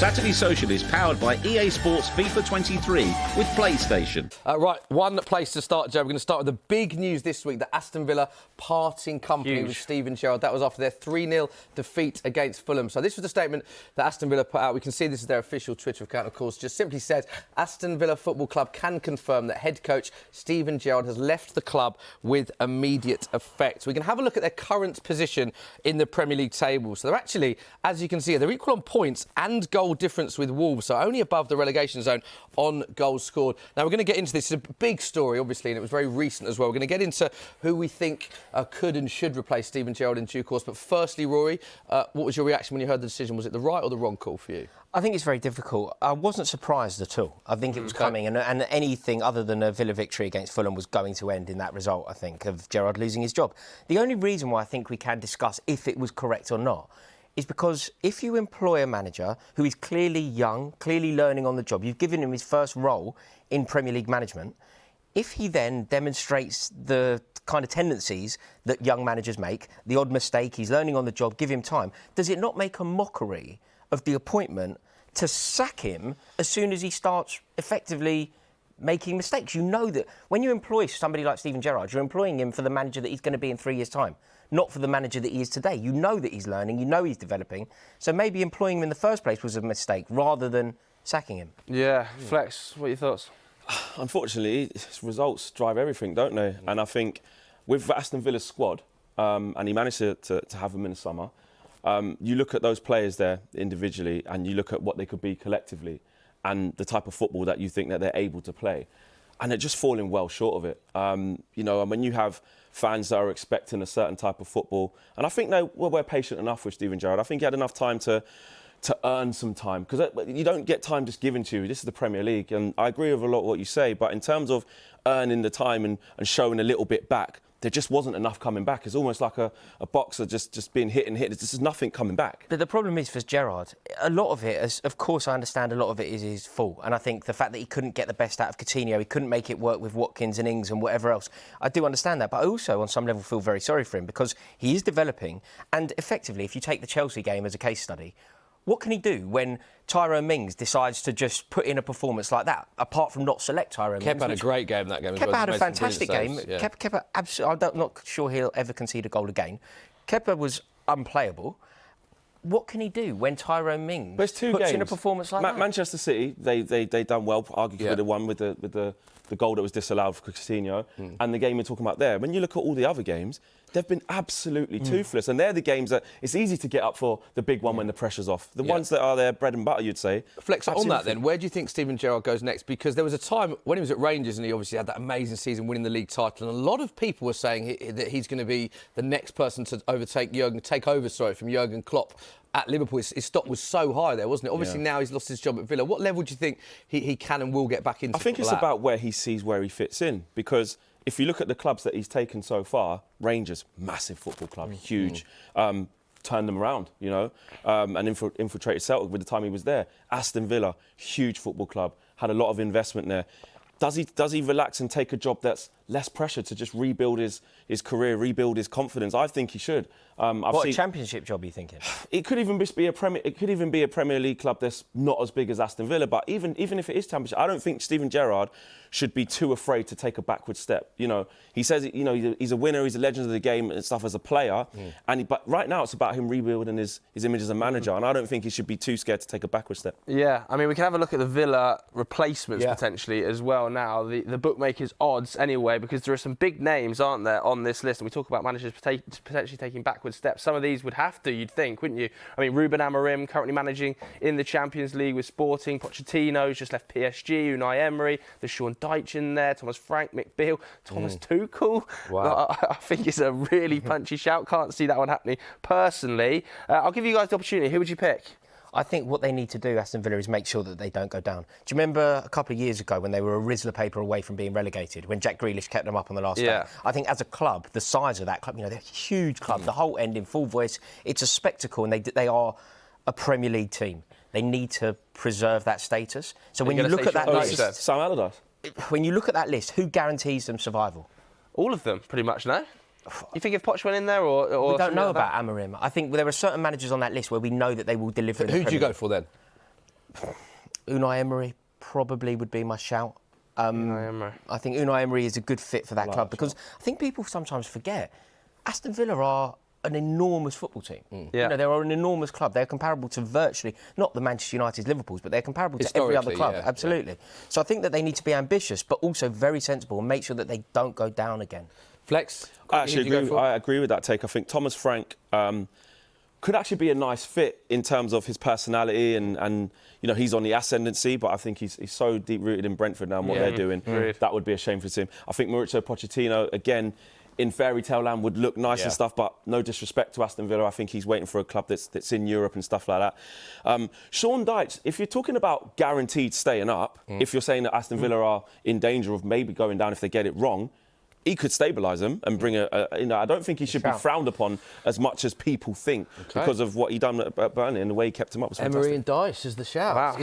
Saturday Social is powered by EA Sports FIFA 23 with PlayStation. Right, one place to start, Joe. We're going to start with the big news this week, the Aston Villa parting company with Steven Gerrard. That was after their 3-0 defeat against Fulham. So this was the statement that Aston Villa put out. We can see this is their official Twitter account, of course. Just simply said, Aston Villa Football Club can confirm that head coach Steven Gerrard has left the club with immediate effect. We can have a look at their current position in the Premier League table. So they're actually, as you can see, they're equal on points and goal difference with Wolves, so only above the relegation zone on goals scored. Now, we're going to get into this. It's a big story, obviously, and it was very recent as well. We're going to get into who we think could and should replace Steven Gerrard in due course. But firstly, Rory, what was your reaction when you heard the decision? Was it the right or the wrong call for you? I think it's very difficult. I wasn't surprised at all. I think it was coming, and anything other than a Villa victory against Fulham was going to end in that result, I think, of Gerrard losing his job. The only reason why I think we can discuss if it was correct or not is because if you employ a manager who is clearly young, clearly learning on the job, you've given him his first role in Premier League management, if he then demonstrates the kind of tendencies that young managers make, the odd mistake, he's learning on the job, give him time, does it not make a mockery of the appointment to sack him as soon as he starts effectively making mistakes? You know that when you employ somebody like Steven Gerrard, you're employing him for the manager that he's going to be in 3 years' time, not for the manager that he is today. You know that he's learning, you know he's developing, so maybe employing him in the first place was a mistake rather than sacking him. Yeah, Flex, what are your thoughts? Unfortunately, results drive everything, don't they? And I think with Aston Villa's squad, and he managed to have them in the summer, you look at those players there individually and you look at what they could be collectively and the type of football that you think that they're able to play. And they're just falling well short of it. You know, and when you have fans that are expecting a certain type of football, and I think we're patient enough with Steven Gerrard. I think he had enough time to earn some time, because you don't get time just given to you. This is the Premier League, and I agree with a lot of what you say, but in terms of earning the time and showing a little bit back, there just wasn't enough coming back. It's almost like a boxer just being hit and hit. There's just nothing coming back. But the problem is for Gerrard, a lot of it, of course I understand a lot of it is his fault. And I think the fact that he couldn't get the best out of Coutinho, he couldn't make it work with Watkins and Ings and whatever else, I do understand that. But I also, on some level, feel very sorry for him because he is developing. And effectively, if you take the Chelsea game as a case study, what can he do when Tyrone Mings decides to just put in a performance like that, apart from not select Tyrone Mings? Kepa had a great game that game. Kepa had a fantastic game. Yeah. Kepa, absolutely, I'm not sure he'll ever concede a goal again. Kepa was unplayable. What can he do when Tyrone Mings puts in a performance like that? Manchester City, they done well, arguably the one with the goal that was disallowed for Coutinho, and the game we're talking about there. When you look at all the other games, they've been absolutely toothless, and they're the games that it's easy to get up for the big one when the pressure's off. The ones that are their bread and butter, you'd say. Flex, on that then, where do you think Steven Gerrard goes next? Because there was a time when he was at Rangers and he obviously had that amazing season winning the league title, and a lot of people were saying that he's going to be the next person to take over from Jurgen Klopp at Liverpool. His stock was so high there, wasn't it? Obviously now he's lost his job at Villa. What level do you think he can and will get back into? I think it's about where he sees where he fits in, because if you look at the clubs that he's taken so far, Rangers, massive football club, huge, turned them around, you know, and infiltrated Celtic with the time he was there. Aston Villa, huge football club, had a lot of investment there. Does he relax and take a job that's less pressure to just rebuild his career, rebuild his confidence? I think he should. What a championship job are you thinking? It could even be a Premier League club that's not as big as Aston Villa. But even if it is championship, I don't think Steven Gerrard should be too afraid to take a backward step. You know, he says, you know, he's a winner, he's a legend of the game and stuff as a player. But right now it's about him rebuilding his image as a manager, and I don't think he should be too scared to take a backward step. Yeah, I mean, we can have a look at the Villa replacements potentially as well now. The bookmakers' odds anyway, because there are some big names, aren't there, on this list? And we talk about managers potentially taking backward steps. Some of these would have to, you'd think, wouldn't you? I mean, Ruben Amorim currently managing in the Champions League with Sporting. Pochettino's just left PSG. Unai Emery. There's Sean Dyche in there. Thomas Frank, Mick Beale. Thomas Tuchel. Wow. I think it's a really punchy shout. Can't see that one happening personally. I'll give you guys the opportunity. Who would you pick? I think what they need to do, Aston Villa, is make sure that they don't go down. Do you remember a couple of years ago when they were a Rizzler paper away from being relegated, when Jack Grealish kept them up on the last day? I think as a club, the size of that club, you know, they're a huge club, the whole end in full voice. It's a spectacle, and they are a Premier League team. They need to preserve that status. So when you look at that list, Sam Allardyce. when you look at that list, who guarantees them survival? All of them, pretty much, no? You think if Poch went in there, or we don't know about Amorim. I think there are certain managers on that list where we know that they will deliver. Who do you go for then? Unai Emery probably would be my shout. I think Unai Emery is a good fit for that club because I think people sometimes forget Aston Villa are an enormous football team. Yeah. You know, they are an enormous club. They're comparable to virtually, not the Manchester United's, Liverpool's, but they're comparable to every other club. Yeah, absolutely. So I think that they need to be ambitious, but also very sensible and make sure that they don't go down again. Flex? I agree with that take. I think Thomas Frank could actually be a nice fit in terms of his personality and you know, he's on the ascendancy, but I think he's so deep-rooted in Brentford now and what they're doing. That would be a shame for him. I think Mauricio Pochettino, again, in fairy tale land would look nice and stuff, but no disrespect to Aston Villa. I think he's waiting for a club that's in Europe and stuff like that. Sean Dyche, if you're talking about guaranteed staying up, if you're saying that Aston Villa are in danger of maybe going down if they get it wrong, he could stabilise them and bring you know, I don't think he should be frowned upon as much as people think because of what he done at Burnley and the way he kept him up was fantastic. Emery and Dyche is the shout. Wow.